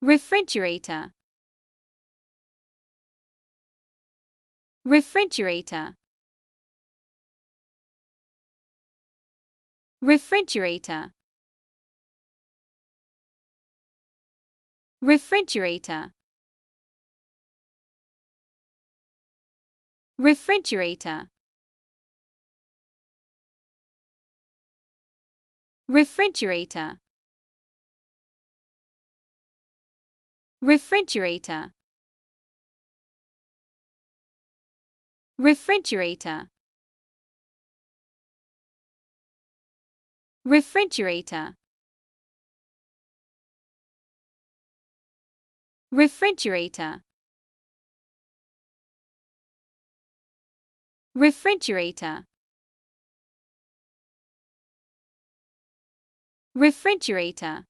refrigerator, refrigerator, refrigerator, refrigerator, refrigerator, refrigerator, refrigerator, refrigerator, refrigerator, refrigerator, refrigerator, refrigerator,